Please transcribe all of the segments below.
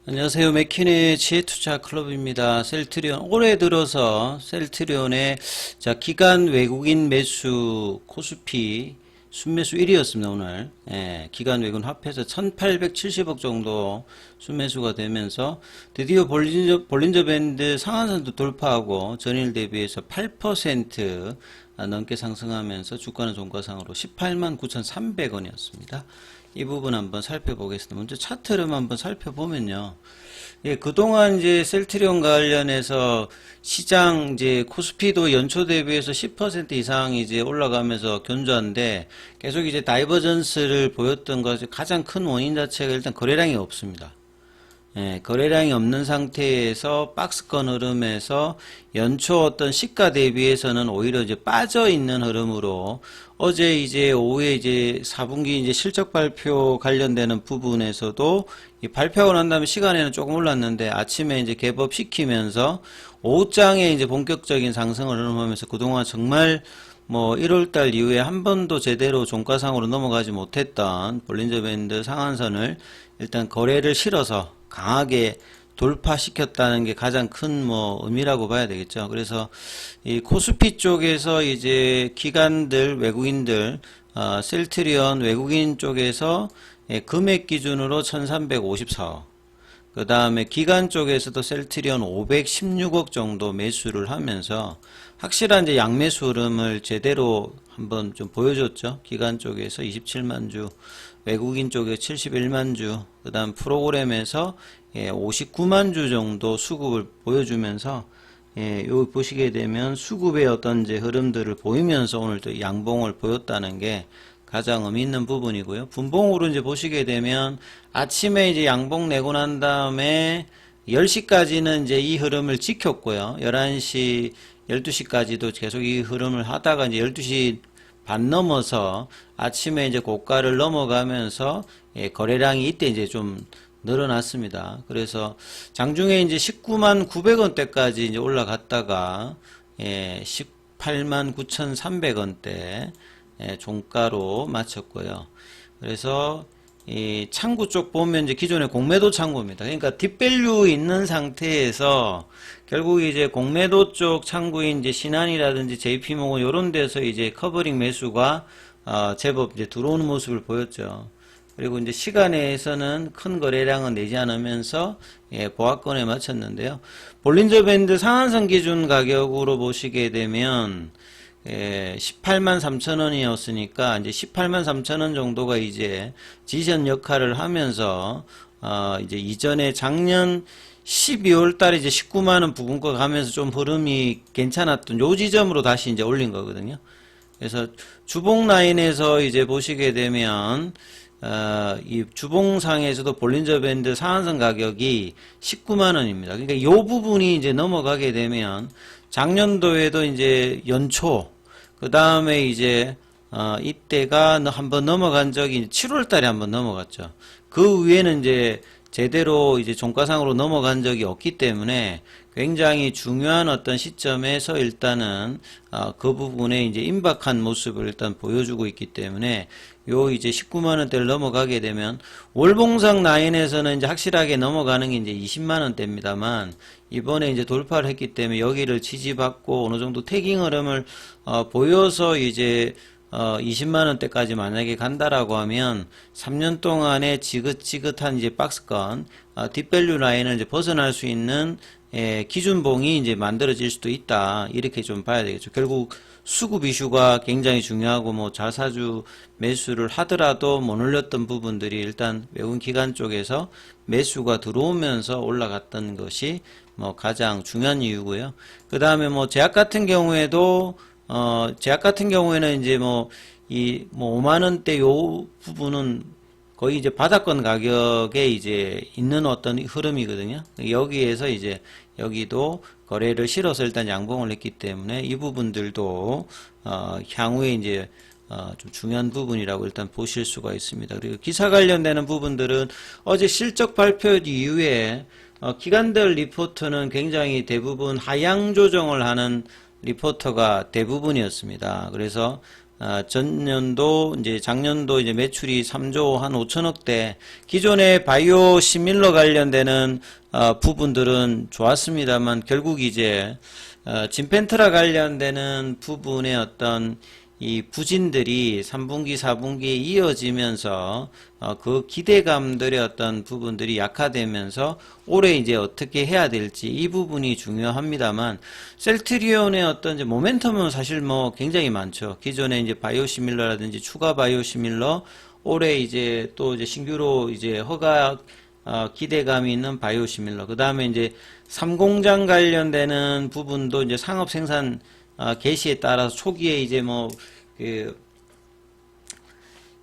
안녕하세요. 맥키네 지혜투자클럽입니다. 셀트리온 올해 들어서 셀트리온의 기간 외국인 매수 코스피 순매수 1위였습니다. 오늘 기간 외국인 합해서 1870억 정도 순매수가 되면서 드디어 볼린저 밴드 상한선도 돌파하고 전일 대비해서 8% 넘게 상승하면서 주가는 종가상으로 18만 9,300원이었습니다. 이 부분 한번 살펴보겠습니다. 먼저 차트를 한번 살펴보면요. 그동안 이제 셀트리온 관련해서 시장 이제 코스피도 연초 대비해서 10% 이상 이제 올라가면서 견조한데 계속 이제 다이버전스를 보였던 것이 가장 큰 원인 자체가 일단 거래량이 없습니다. 거래량이 없는 상태에서 박스권 흐름에서 연초 어떤 시가 대비해서는 오히려 이제 빠져 있는 흐름으로 어제 이제 오후에 이제 4분기 이제 실적 발표 관련되는 부분에서도 이 발표가 난 다음에 시간에는 조금 올랐는데 아침에 이제 갭업 시키면서 오후장에 이제 본격적인 상승을 흐름하면서 그동안 정말 뭐 1월달 이후에 한 번도 제대로 종가상으로 넘어가지 못했던 볼린저 밴드 상한선을 일단 거래를 실어서 강하게 돌파시켰다는 게 가장 큰 뭐 의미라고 봐야 되겠죠. 그래서 이 코스피 쪽에서 이제 기관들 외국인들 셀트리온 외국인 쪽에서 금액 기준으로 1354억, 그 다음에 기관 쪽에서도 셀트리온 516억 정도 매수를 하면서 확실한 이제 양매수 흐름을 제대로 한번 좀 보여줬죠. 기관 쪽에서 27만 주, 외국인 쪽에 71만 주, 그 다음 프로그램에서 59만 주 정도 수급을 보여주면서 여기 보시게 되면 수급의 어떤 이제 흐름들을 보이면서 오늘 또 양봉을 보였다는 게 가장 의미 있는 부분이고요. 분봉으로 이제 보시게 되면 아침에 이제 양봉 내고 난 다음에 10시까지는 이제 이 흐름을 지켰고요. 11시, 12시까지도 계속 이 흐름을 하다가 이제 12시 반 넘어서 아침에 이제 고가를 넘어가면서 거래량이 이때 이제 좀 늘어났습니다. 그래서 장중에 이제 19만 900원대까지 이제 올라갔다가 18만 9,300원대 종가로 마쳤고요. 그래서 이 창구 쪽 보면 이제 기존의 공매도 창구입니다. 그러니까 딥밸류 있는 상태에서 결국 이제 공매도 쪽 창구인 이제 신한이라든지 JP모건 이런 데서 이제 커버링 매수가 제법 이제 들어오는 모습을 보였죠. 그리고 이제 시간에서는 큰 거래량은 내지 않으면서 보합권에 맞췄는데요. 볼린저 밴드 상한선 기준 가격으로 보시게 되면 18만 3천원이었으니까 이제 18만 3천원 정도가 이제 지지선 역할을 하면서 이제 이전에 작년 12월 달에 이제 19만원 부근과 가면서 좀 흐름이 괜찮았던 요 지점으로 다시 이제 올린 거거든요. 그래서 주봉 라인에서 이제 보시게 되면 이 주봉상에서도 볼린저 밴드 상한선 가격이 19만원입니다. 그러니까 이 부분이 이제 넘어가게 되면 작년도에도 이제 연초, 그 다음에 이제 이때가 한번 넘어간 적이 7월 달에 한번 넘어갔죠. 그 위에는 이제 제대로 이제 종가상으로 넘어간 적이 없기 때문에 굉장히 중요한 어떤 시점에서 일단은 그 부분에 이제 임박한 모습을 일단 보여주고 있기 때문에 요 이제 19만원대를 넘어가게 되면 월봉상 라인에서는 이제 확실하게 넘어가는 게 이제 20만원대입니다만 이번에 이제 돌파를 했기 때문에 여기를 지지받고 어느 정도 태깅 흐름을 보여서 이제 20만원대까지 만약에 간다라고 하면 3년 동안의 지긋지긋한 이제 박스권 딥밸류 라인을 이제 벗어날 수 있는 기준봉이 이제 만들어질 수도 있다, 이렇게 좀 봐야 되겠죠. 결국 수급 이슈가 굉장히 중요하고 뭐 자사주 매수를 하더라도 못 올렸던 부분들이 일단 외국인 기관 쪽에서 매수가 들어오면서 올라갔던 것이 뭐 가장 중요한 이유고요. 그 다음에 뭐 제약 같은 경우에도 제약 같은 경우에는 이제 뭐 5만원대 요 부분은 거의 이제 바닥권 가격에 이제 있는 어떤 흐름이거든요. 여기에서 이제 여기도 거래를 실어서 일단 양봉을 했기 때문에 이 부분들도 향후에 이제 좀 중요한 부분이라고 일단 보실 수가 있습니다. 그리고 기사 관련되는 부분들은 어제 실적 발표 이후에 기관들 리포트는 굉장히 대부분 하향 조정을 하는 리포터가 대부분이었습니다. 그래서 전년도 이제 작년도 이제 매출이 3조 한 5천억대, 기존의 바이오 시밀러 관련되는 부분들은 좋았습니다만 결국 이제 진펜트라 관련되는 부분의 어떤 이 부진들이 3분기, 4분기에 이어지면서 그 기대감들의 어떤 부분들이 약화되면서 올해 이제 어떻게 해야 될지 이 부분이 중요합니다만, 셀트리온의 어떤 이제 모멘텀은 사실 뭐 굉장히 많죠. 기존에 이제 바이오시밀러라든지 추가 바이오시밀러, 올해 이제 또 이제 신규로 이제 허가 기대감이 있는 바이오시밀러, 그 다음에 이제 3공장 관련되는 부분도 이제 상업 생산 개시에 따라서 초기에 이제 뭐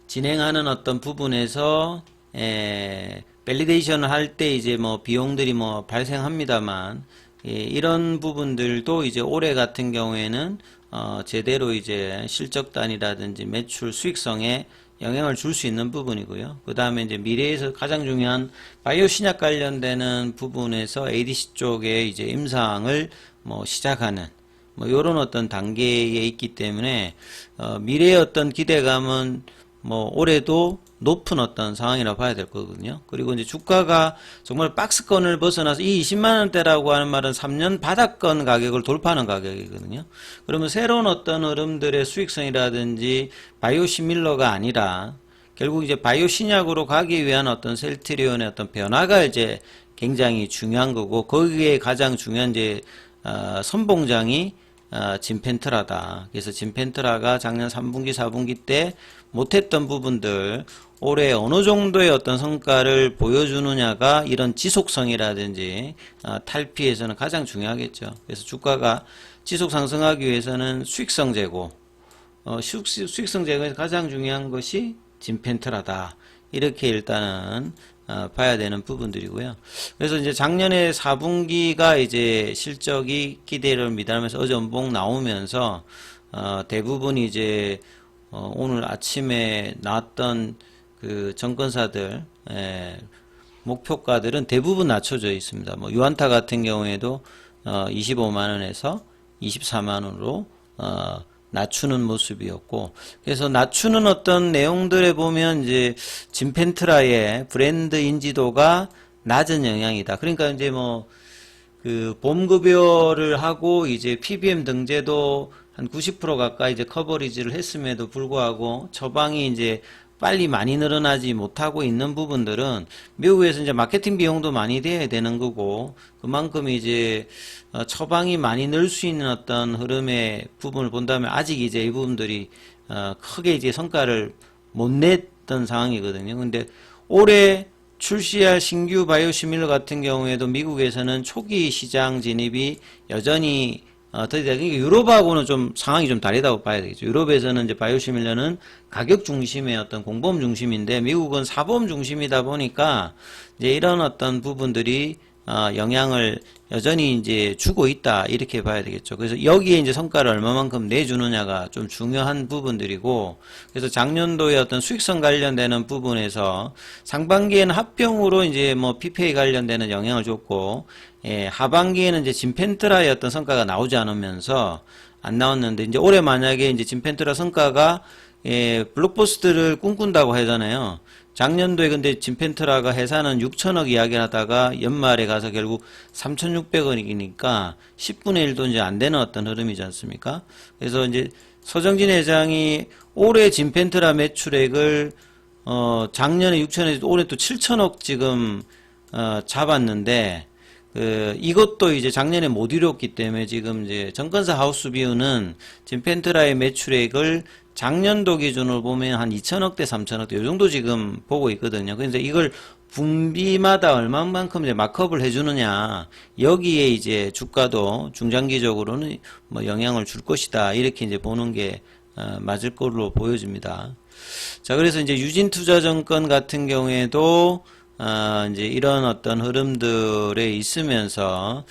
진행하는 어떤 부분에서 밸리데이션을 할 때 이제 뭐 비용들이 뭐 발생합니다만, 이런 부분들도 이제 올해 같은 경우에는 제대로 이제 실적단이라든지 매출 수익성에 영향을 줄 수 있는 부분이고요. 그 다음에 이제 미래에서 가장 중요한 바이오 신약 관련되는 부분에서 ADC 쪽에 이제 임상을 뭐 시작하는 뭐 요런 어떤 단계에 있기 때문에 미래의 어떤 기대감은 뭐 올해도 높은 어떤 상황이라고 봐야 될 거거든요. 그리고 이제 주가가 정말 박스권을 벗어나서 이 20만 원대라고 하는 말은 3년 바닥권 가격을 돌파하는 가격이거든요. 그러면 새로운 어떤 흐름들의 수익성이라든지 바이오 시밀러가 아니라 결국 이제 바이오 신약으로 가기 위한 어떤 셀트리온의 어떤 변화가 이제 굉장히 중요한 거고, 거기에 가장 중요한 이제 선봉장이 진펜트라다. 그래서 진펜트라가 작년 3분기, 4분기 때 못했던 부분들 올해 어느 정도의 어떤 성과를 보여주느냐가 이런 지속성이라든지 탈피에서는 가장 중요하겠죠. 그래서 주가가 지속 상승하기 위해서는 수익성 제고, 수익성 제고에서 가장 중요한 것이 진펜트라다. 이렇게 일단은 봐야 되는 부분들이고요. 그래서 이제 작년에 4분기가 이제 실적이 기대를 미달하면서 어제 연봉 나오면서 대부분 이제 오늘 아침에 나왔던 그 정권사들 목표가들은 대부분 낮춰져 있습니다. 뭐 유안타 같은 경우에도 25만 원에서 24만 원으로 낮추는 모습이었고, 그래서 낮추는 어떤 내용들에 보면 이제 진펜트라의 브랜드 인지도가 낮은 영향이다. 그러니까 이제 뭐 그 보험급여를 하고 이제 PBM 등재도 한 90% 가까이 이제 커버리지를 했음에도 불구하고 처방이 이제 빨리 많이 늘어나지 못하고 있는 부분들은 미국에서 이제 마케팅 비용도 많이 돼야 되는 거고, 그만큼 이제 처방이 많이 늘 수 있는 어떤 흐름의 부분을 본다면 아직 이제 이 부분들이 크게 이제 성과를 못 냈던 상황이거든요. 근데 올해 출시할 신규 바이오시밀러 같은 경우에도 미국에서는 초기 시장 진입이 여전히 그러니까 유럽하고는 좀 상황이 좀 다르다고 봐야 되겠죠. 유럽에서는 이제 바이오시밀러는 가격 중심의 어떤 공보험 중심인데, 미국은 사보험 중심이다 보니까 이제 이런 어떤 부분들이 영향을 여전히 이제 주고 있다, 이렇게 봐야 되겠죠. 그래서 여기에 이제 성과를 얼마만큼 내주느냐가 좀 중요한 부분들이고, 그래서 작년도에 어떤 수익성 관련되는 부분에서 상반기에는 합병으로 이제 뭐 PPA 관련되는 영향을 줬고, 하반기에는 이제 진펜트라의 어떤 성과가 나오지 않으면서 안 나왔는데, 이제 올해 만약에 이제 진펜트라 성과가 블록버스트를 꿈꾼다고 하잖아요. 작년도에 근데 진펜트라가 회사는 6천억 이야기를 하다가 연말에 가서 결국 3,600억이니까 10분의 1도 이제 안 되는 어떤 흐름이지 않습니까? 그래서 이제 서정진 회장이 올해 진펜트라 매출액을 작년에 6천억, 올해 또 7천억 지금 잡았는데, 이것도 이제 작년에 못 이뤘기 때문에 지금 이제 정건사 하우스비유는 진펜트라의 매출액을 작년도 기준으로 보면 한 2천억대, 3천억대 요 정도 지금 보고 있거든요. 그래서 이걸 분기마다 얼마만큼 이제 마크업을 해주느냐, 여기에 이제 주가도 중장기적으로는 뭐 영향을 줄 것이다, 이렇게 이제 보는 게 맞을 걸로 보여집니다. 자, 그래서 이제 유진투자증권 같은 경우에도 이제 이런 어떤 흐름들에 있으면서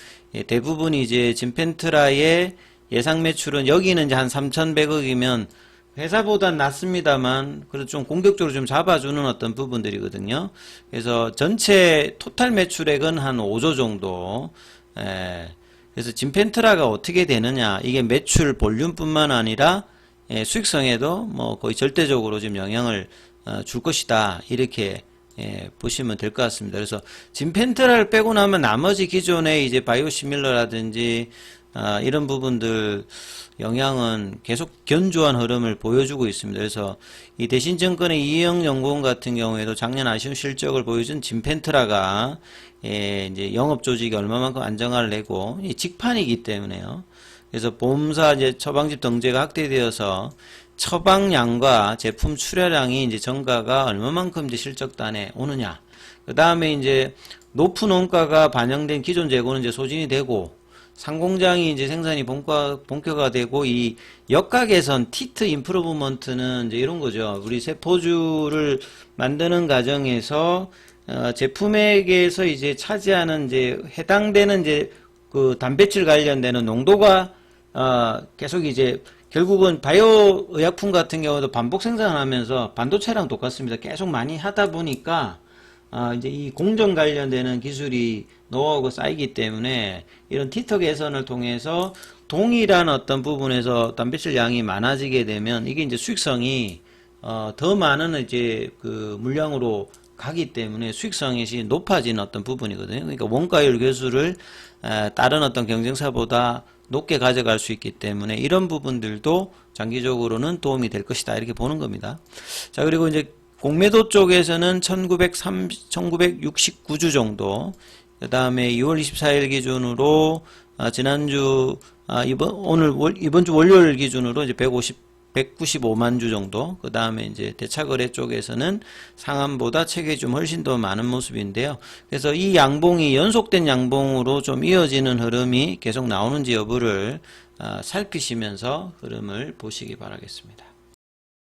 대부분이 이제 진펜트라의 예상 매출은 여기는 이제 한 3,100억이면 회사보단 낮습니다만 그래도 좀 공격적으로 좀 잡아주는 어떤 부분들이거든요. 그래서 전체 토탈 매출액은 한 5조 정도. 그래서 진펜트라가 어떻게 되느냐, 이게 매출 볼륨뿐만 아니라 수익성에도 뭐 거의 절대적으로 지금 영향을 줄 것이다. 이렇게 보시면 될 것 같습니다. 그래서 진펜트라를 빼고 나면 나머지 기존의 이제 바이오시밀러라든지 이런 부분들 영향은 계속 견조한 흐름을 보여주고 있습니다. 그래서 이 대신증권의 이영연구원 같은 경우에도 작년 아쉬운 실적을 보여준 진펜트라가 이제 영업 조직이 얼마만큼 안정화를 내고 이 직판이기 때문에요. 그래서 보험사 이제 처방집 등재가 확대되어서 처방량과 제품 출하량이 이제 증가가 얼마만큼 이제 실적단에 오느냐. 그 다음에 이제 높은 원가가 반영된 기존 재고는 이제 소진이 되고 상공장이 이제 생산이 본격화되고 이 역가 개선, 티트 임프루브먼트는 이제 이런 거죠. 우리 세포주를 만드는 과정에서 제품액에서 이제 차지하는 이제 해당되는 이제 그 단백질 관련되는 농도가 계속 이제 결국은 바이오 의약품 같은 경우도 반복 생산하면서 반도체랑 똑같습니다. 계속 많이 하다 보니까 이제 이 공정 관련되는 기술이 노하우가 쌓이기 때문에 이런 티터 개선을 통해서 동일한 어떤 부분에서 단백질 양이 많아지게 되면 이게 이제 수익성이 더 많은 이제 그 물량으로 가기 때문에 수익성이 높아지는 어떤 부분이거든요. 그러니까 원가율 교수를 다른 어떤 경쟁사보다 높게 가져갈 수 있기 때문에 이런 부분들도 장기적으로는 도움이 될 것이다. 이렇게 보는 겁니다. 자, 그리고 이제 공매도 쪽에서는 1969주 정도, 그 다음에 2월 24일 기준으로, 지난주, 이번 주 월요일 기준으로 이제 195만 주 정도, 그 다음에 이제 대차거래 쪽에서는 상한보다 체결이 좀 훨씬 더 많은 모습인데요. 그래서 이 양봉이 연속된 양봉으로 좀 이어지는 흐름이 계속 나오는지 여부를 살피시면서 흐름을 보시기 바라겠습니다.